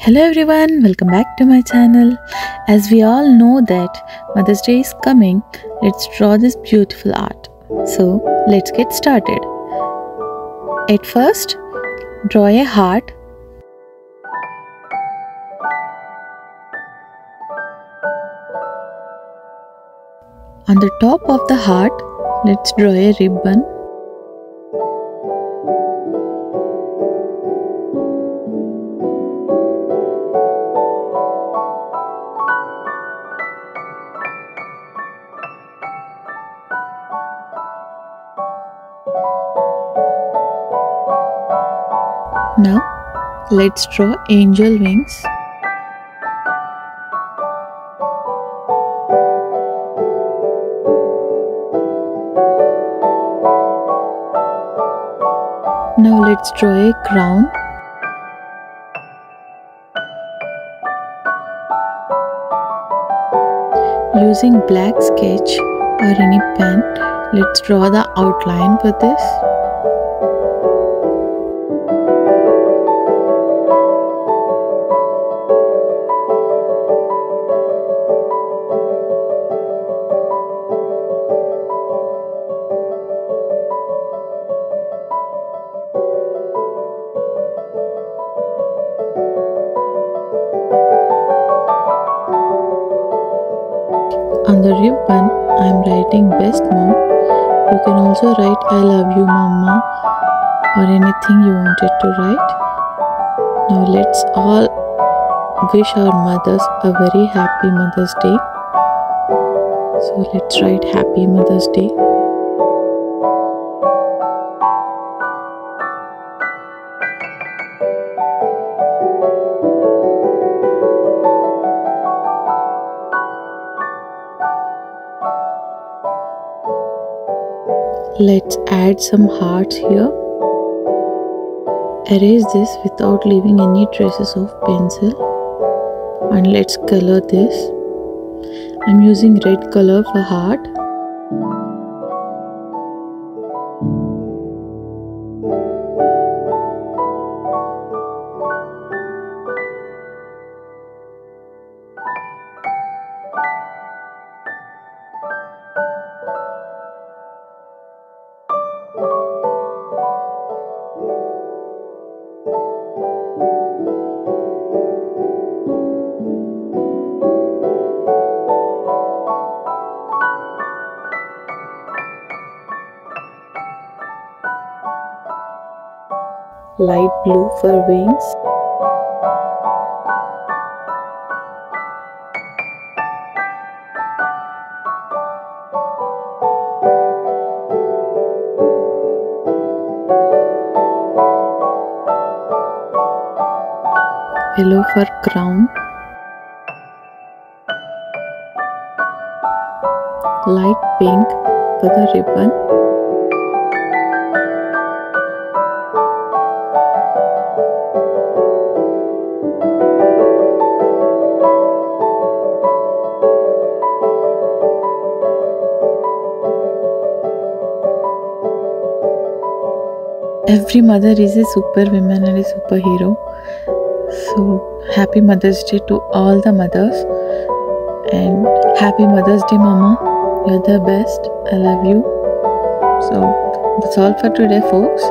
Hello everyone, welcome back to my channel. As we all know that Mother's Day is coming, let's draw this beautiful art. So let's get started. At first, draw a heart. On the top of the heart, let's draw a ribbon. Now, let's draw angel wings. Now let's draw a crown. Using black sketch or any pen, let's draw the outline for this. On the ribbon, I am writing best mom. You can also write I love you mama or anything you wanted to write. Now let's all wish our mothers a very happy Mother's Day. So let's write Happy Mother's Day. Let's add some hearts here. Erase this without leaving any traces of pencil. And let's color this. I'm using red color for heart. Light blue for wings. Yellow for crown. Light pink for the ribbon. Every mother is a superwoman and a superhero. So happy Mother's Day to all the mothers, and happy Mother's Day mama, you're the best, I love you. So that's all for today folks.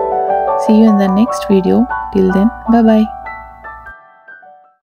See you in the next video. Till then, bye bye.